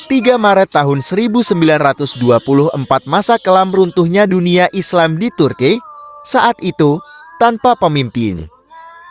3 Maret tahun 1924 masa kelam runtuhnya dunia Islam di Turki. Saat itu, tanpa pemimpin,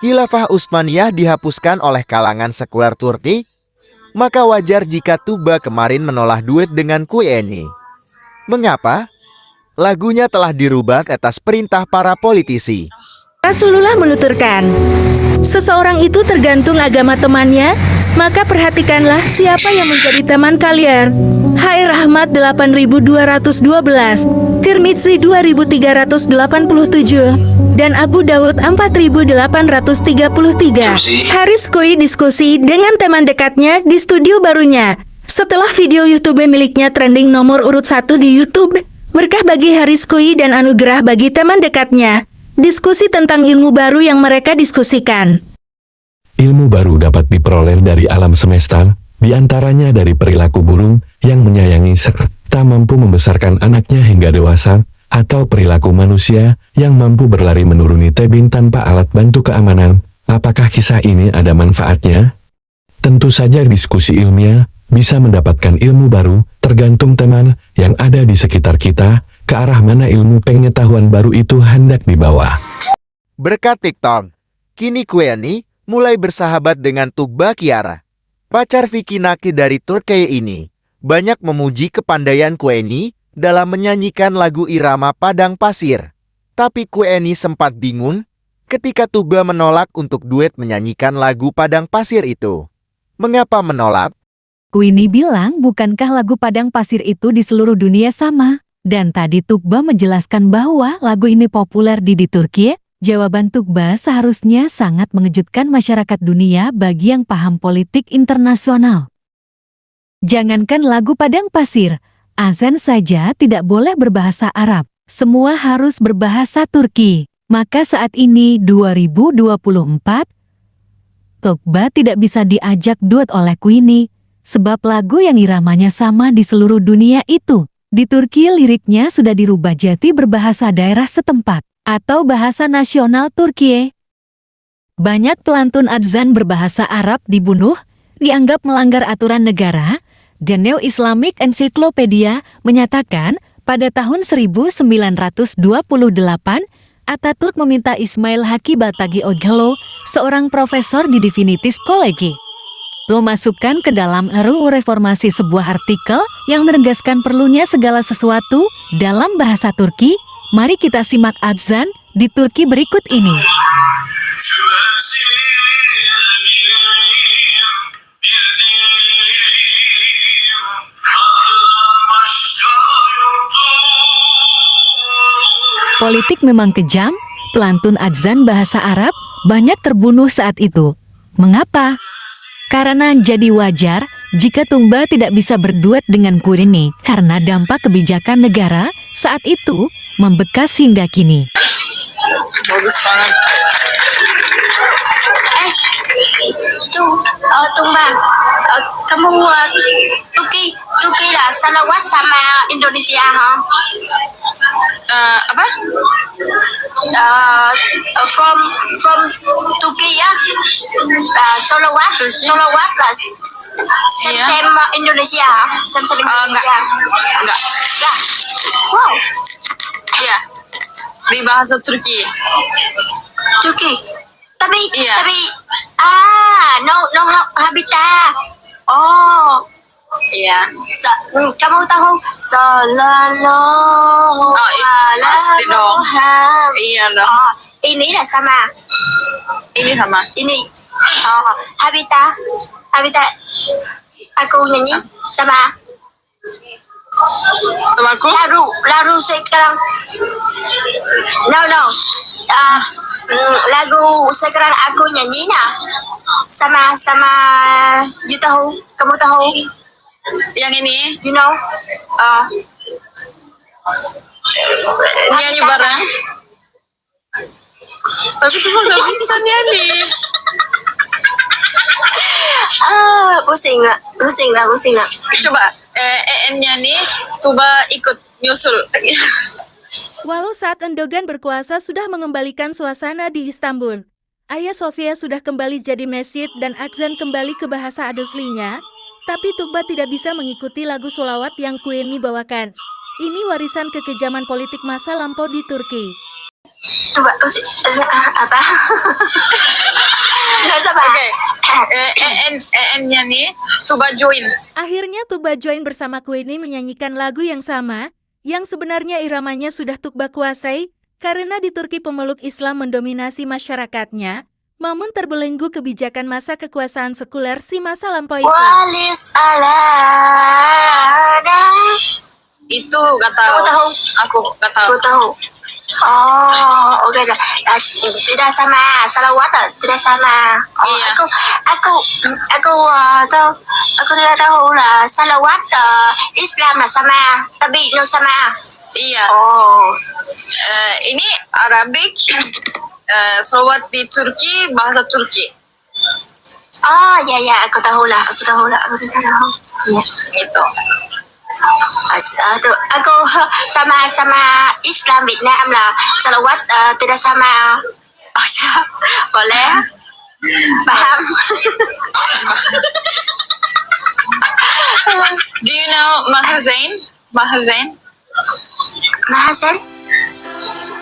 Khilafah Utsmaniyah dihapuskan oleh kalangan sekuler Turki. Maka wajar jika Tuba kemarin menolak duet dengan QNI. Mengapa? Lagunya telah dirubah atas perintah para politisi. Rasulullah menuturkan, seseorang itu tergantung agama temannya, maka perhatikanlah siapa yang menjadi teman kalian. Hai Rahmat 8212, Tirmidzi 2387, dan Abu Daud 4833. Haris Koi diskusi dengan teman dekatnya di studio barunya. Setelah video YouTube miliknya trending nomor urut 1 di YouTube, berkah bagi Haris Koi dan anugerah bagi teman dekatnya. Diskusi tentang ilmu baru yang mereka diskusikan. Ilmu baru dapat diperoleh dari alam semesta, diantaranya dari perilaku burung yang menyayangi serta mampu membesarkan anaknya hingga dewasa, atau perilaku manusia yang mampu berlari menuruni tebing tanpa alat bantu keamanan. Apakah kisah ini ada manfaatnya? Tentu saja diskusi ilmiah bisa mendapatkan ilmu baru, tergantung teman yang ada di sekitar kita, ke arah mana ilmu pengetahuan baru itu hendak dibawa. Berkat TikTok, kini QNI mulai bersahabat dengan Tuba Kiara. Pacar Vicky Naki dari Turki ini banyak memuji kepandaian QNI dalam menyanyikan lagu irama Padang Pasir. Tapi QNI sempat bingung ketika Tuba menolak untuk duet menyanyikan lagu Padang Pasir itu. Mengapa menolak? QNI bilang bukankah lagu Padang Pasir itu di seluruh dunia sama? Dan tadi Tuba menjelaskan bahwa lagu ini populer di Turki. Jawaban Tuba seharusnya sangat mengejutkan masyarakat dunia bagi yang paham politik internasional. Jangankan lagu Padang Pasir, azan saja tidak boleh berbahasa Arab. Semua harus berbahasa Turki. Maka saat ini 2024, Tuba tidak bisa diajak duet oleh QNI, sebab lagu yang iramanya sama di seluruh dunia itu. Di Turki liriknya sudah dirubah jadi berbahasa daerah setempat atau bahasa nasional Turki. Banyak pelantun adzan berbahasa Arab dibunuh, dianggap melanggar aturan negara. The New Islamic Encyclopedia menyatakan pada tahun 1928 Ataturk meminta Ismail Haqqi Baltagi Oglo, seorang profesor di Divinities College, memasukkan ke dalam RUU Reformasi sebuah artikel yang menegaskan perlunya segala sesuatu dalam bahasa Turki. Mari kita simak adzan di Turki berikut ini. Politik memang kejam, pelantun adzan bahasa Arab banyak terbunuh saat itu. Mengapa? Karena jadi wajar jika Tuba tidak bisa berduet dengan QNI karena dampak kebijakan negara saat itu membekas hingga kini. Bagus banget. Tumba, kamu Turki lah salawat sama Indonesia, ha? Apa? From Turki ya, salawat lah, same Indonesia, same Indonesia. Enggak. Wow. Iya. Di bahasa Turki. Tapi no habitat. Oh. Iya. Kamu tahu sallallahu pasti dong. Iya dong. Ini dah sama. Ini sama. Ini. Habitat. Aku nyanyi sama. Sama aku? Lalu sekarang. No. Lagu sekarang aku nyanyi nah. Sama you tahu? Kamu tahu? Yang ini? You know? Nyanyi bareng. Tapi cuma gak bisa nyanyi. Pusing lah. Coba, EN nyanyi, Tuba ikut nyusul. Walau saat Endogan berkuasa sudah mengembalikan suasana di Istanbul, Ayah Sofia sudah kembali jadi masjid dan azan kembali ke bahasa aslinya, tapi Tuba tidak bisa mengikuti lagu solawat yang Queenie bawakan. Ini warisan kekejaman politik masa lampau di Turki. Tuba, apa? Nggak sabar. EN-nya nih, Tuba join. Akhirnya Tuba join bersama Queenie menyanyikan lagu yang sama, yang sebenarnya iramanya sudah Tuba kuasai, karena di Turki pemeluk Islam mendominasi masyarakatnya, namun terbelenggu kebijakan masa kekuasaan sekuler si masa lampau itu. Walis alada. Itu gak tahu. Kamu tahu? Aku gak tahu. Aku tahu. Oh, oke. Tidak sama salawat, tidak sama. Oh, Iya. tahu. Aku tidak tahu lah salawat Islam sama, tapi no sama. Iya. Oh, Ini Arabik, selawat di Turki, bahasa Turki. oh ya, aku tahu lah. Aku tidak tahu. Ya. Gitu. Aku sama Islam Vietnam lah. Salawat tidak sama. Oh, boleh? Paham? Do you know Maher Zain? Maher Zain? Mahasen?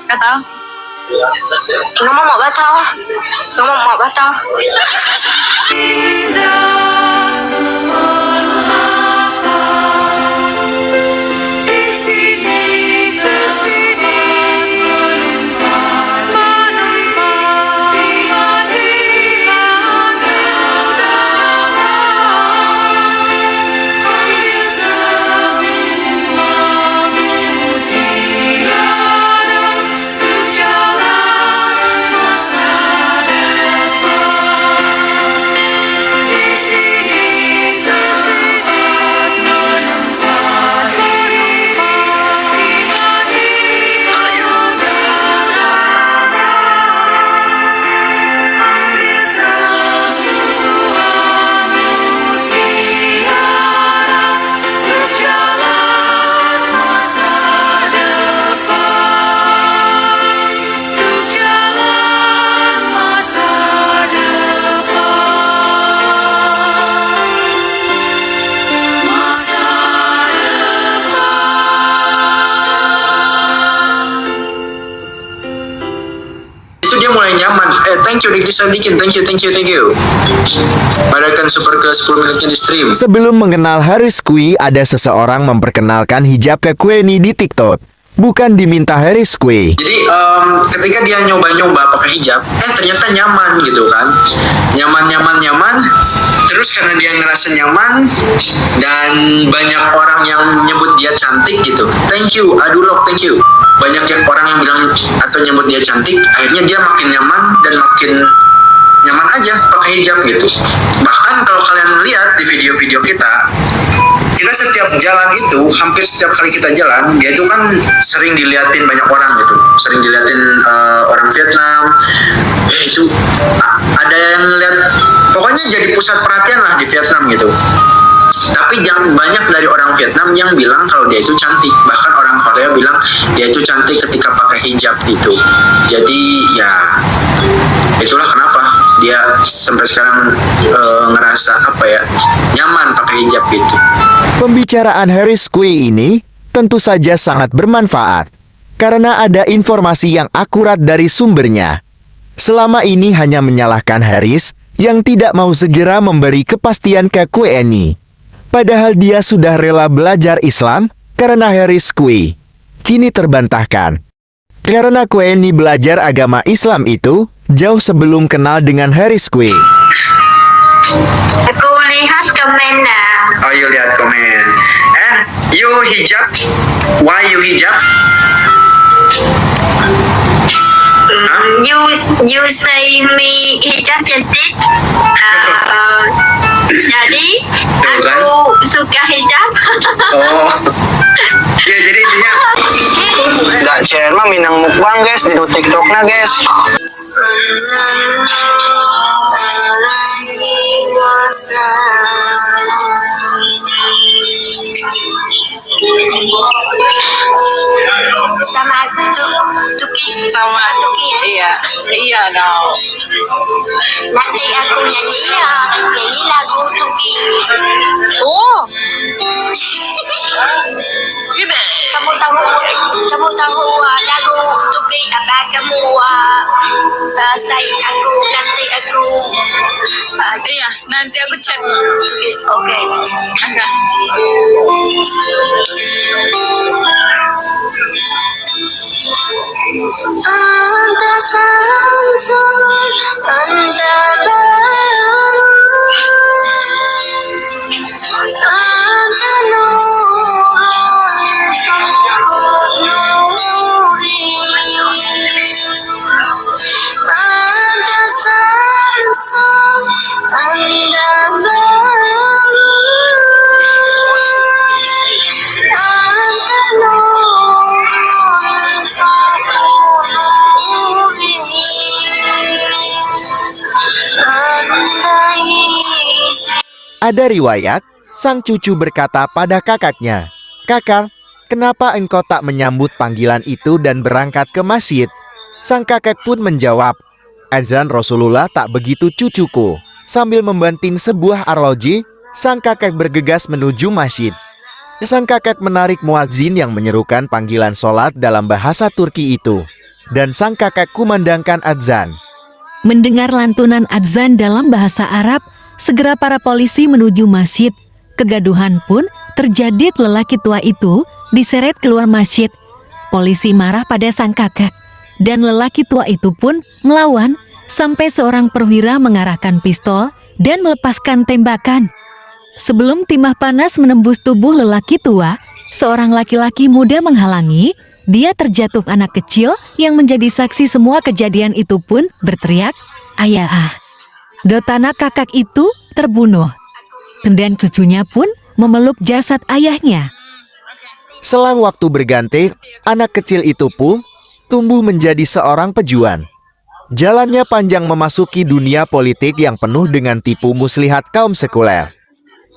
Gak tahu. Ngomong mau batal. Itu dia mulai nyaman. Thank you Dik Disadikin, thank you. Padahal super ke 10 menitnya di stream. Sebelum mengenal Haris Kui, ada seseorang memperkenalkan hijab ke Queenie di TikTok. Bukan diminta Haris Kui. Jadi ketika dia nyoba-nyoba pakai hijab, ternyata nyaman gitu kan. Nyaman. Terus karena dia ngerasa nyaman dan banyak orang yang nyebut dia cantik gitu. Thank you, Adulok, thank you. Banyak yang orang yang bilang atau nyebut dia cantik, akhirnya dia makin nyaman dan makin nyaman aja pakai hijab gitu. Bahkan kalau kalian lihat di video-video kita setiap jalan itu, hampir setiap kali kita jalan, dia itu kan sering diliatin banyak orang gitu, sering diliatin orang Vietnam. Itu ada yang lihat, pokoknya jadi pusat perhatian lah di Vietnam gitu. Tapi yang banyak dari orang Vietnam yang bilang kalau dia itu cantik, bahkan orang Korea bilang dia itu cantik ketika pakai hijab gitu. Jadi ya itulah kenapa dia sampai sekarang ngerasa nyaman pakai hijab gitu. Pembicaraan Haris Kui ini tentu saja sangat bermanfaat karena ada informasi yang akurat dari sumbernya. Selama ini hanya menyalahkan Haris yang tidak mau segera memberi kepastian ke Queenie. Padahal dia sudah rela belajar Islam karena Haris Kui. Kini terbantahkan. Karena Queenie belajar agama Islam itu jauh sebelum kenal dengan Haris Kui. Aku lihat komen lah. Oh, you lihat komen. And you hijab? Why you hijab? You say me hijab cantik. Jadi aku suka hijab. Oh. Ya, jadi intinya Nggak share mah minang mukbang guys di TikToknya guys. Sama Tuki. Sama. Tuki ya. Iya dong. Nanti aku nyanyi ya, nyanyi lagu Turki. Oh, gitu. Kamu tahu lagu Turki apa? Kamu sayang aku, nanti aku. Iya, nanti aku chat. Oke. Oke. Anta Samsun, Anta Baru, Anta Nurun, Fakut Nuri, Anta Samsun, Anta Baru, Anta Nurun, Fakut Nuri, Anta Isi. Ada riwayat, sang cucu berkata pada kakaknya, "Kakak, kenapa engkau tak menyambut panggilan itu dan berangkat ke masjid?" Sang kakek pun menjawab, "Azan Rasulullah tak begitu cucuku." Sambil membanting sebuah arloji, sang kakek bergegas menuju masjid. Sang kakek menarik muadzin yang menyerukan panggilan sholat dalam bahasa Turki itu. Dan sang kakek kumandangkan adzan. Mendengar lantunan adzan dalam bahasa Arab, segera para polisi menuju masjid. Kegaduhan pun terjadi. Lelaki tua itu diseret keluar masjid. Polisi marah pada sang kakek, dan lelaki tua itu pun melawan sampai seorang perwira mengarahkan pistol dan melepaskan tembakan. Sebelum timah panas menembus tubuh lelaki tua, seorang laki-laki muda menghalangi. Dia terjatuh. Anak kecil yang menjadi saksi semua kejadian itu pun berteriak, "Ayah!" Dotana kakak itu terbunuh. Dan cucunya pun memeluk jasad ayahnya. Selang waktu berganti, anak kecil itu pun tumbuh menjadi seorang pejuang. Jalannya panjang memasuki dunia politik yang penuh dengan tipu muslihat kaum sekuler.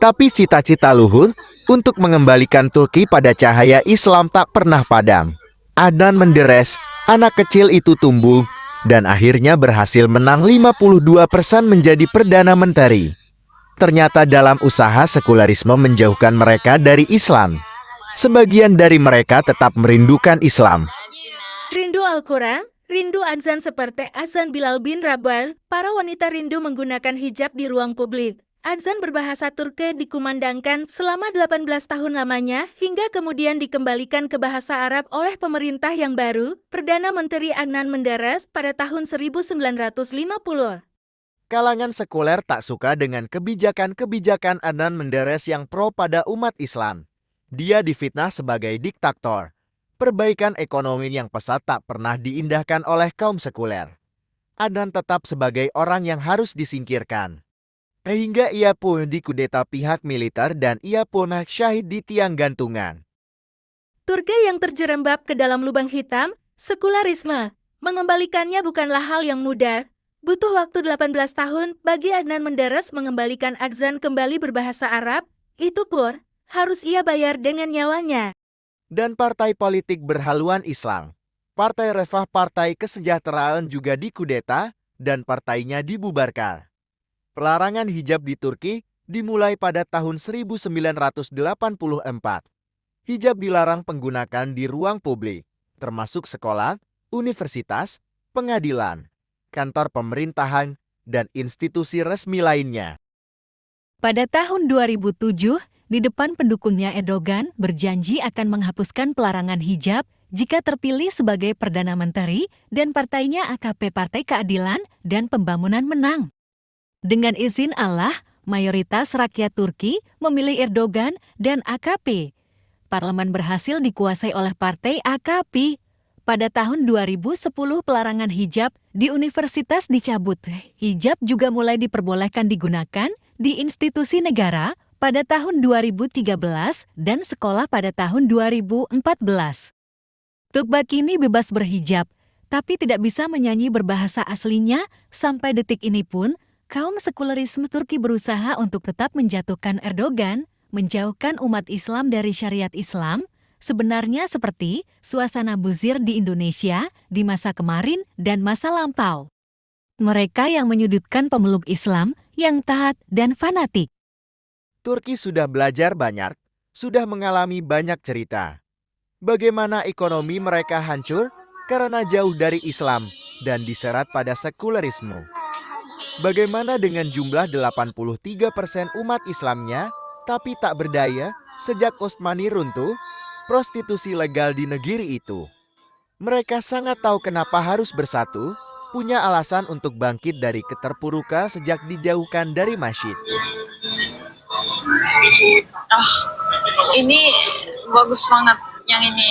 Tapi cita-cita luhur untuk mengembalikan Turki pada cahaya Islam tak pernah padam. Adnan Menderes, anak kecil itu tumbuh dan akhirnya berhasil menang 52% menjadi Perdana Menteri. Ternyata dalam usaha sekularisme menjauhkan mereka dari Islam. Sebagian dari mereka tetap merindukan Islam. Rindu Al-Quran, rindu azan seperti azan Bilal bin Rabah, para wanita rindu menggunakan hijab di ruang publik. Azan berbahasa Turki dikumandangkan selama 18 tahun lamanya hingga kemudian dikembalikan ke bahasa Arab oleh pemerintah yang baru, Perdana Menteri Adnan Menderes pada tahun 1950. Kalangan sekuler tak suka dengan kebijakan-kebijakan Adnan Menderes yang pro pada umat Islam. Dia difitnah sebagai diktator. Perbaikan ekonomi yang pesat tak pernah diindahkan oleh kaum sekuler. Adnan tetap sebagai orang yang harus disingkirkan. Sehingga ia pun dikudeta pihak militer dan ia pun syahid di tiang gantungan. Turki yang terjerembab ke dalam lubang hitam, sekularisme, mengembalikannya bukanlah hal yang mudah. Butuh waktu 18 tahun bagi Adnan Menderes mengembalikan azan kembali berbahasa Arab, itu pun harus ia bayar dengan nyawanya. Dan partai politik berhaluan Islam, Partai Refah Partai Kesejahteraan juga dikudeta dan partainya dibubarkan. Pelarangan hijab di Turki dimulai pada tahun 1984. Hijab dilarang penggunakan di ruang publik, termasuk sekolah, universitas, pengadilan, kantor pemerintahan, dan institusi resmi lainnya. Pada tahun 2007, di depan pendukungnya Erdogan berjanji akan menghapuskan pelarangan hijab jika terpilih sebagai Perdana Menteri dan partainya AKP Partai Keadilan dan Pembangunan menang. Dengan izin Allah, mayoritas rakyat Turki memilih Erdogan dan AKP. Parlemen berhasil dikuasai oleh partai AKP. Pada tahun 2010 pelarangan hijab di universitas dicabut. Hijab juga mulai diperbolehkan digunakan di institusi negara pada tahun 2013 dan sekolah pada tahun 2014. Tukba kini bebas berhijab, tapi tidak bisa menyanyi berbahasa aslinya. Sampai detik ini pun, kaum sekularisme Turki berusaha untuk tetap menjatuhkan Erdogan, menjauhkan umat Islam dari syariat Islam, sebenarnya seperti suasana buzir di Indonesia di masa kemarin dan masa lampau. mereka yang menyudutkan pemeluk Islam yang taat dan fanatik. Turki sudah belajar banyak, sudah mengalami banyak cerita. Bagaimana ekonomi mereka hancur karena jauh dari Islam dan diserat pada sekulerisme. Bagaimana dengan jumlah 83% umat Islamnya, tapi tak berdaya sejak Osmani runtuh, prostitusi legal di negeri itu. Mereka sangat tahu kenapa harus bersatu, punya alasan untuk bangkit dari keterpurukan sejak dijauhkan dari masjid. Ini bagus banget. Yang ini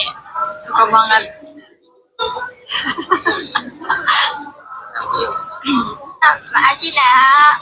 suka banget. Makasih nak.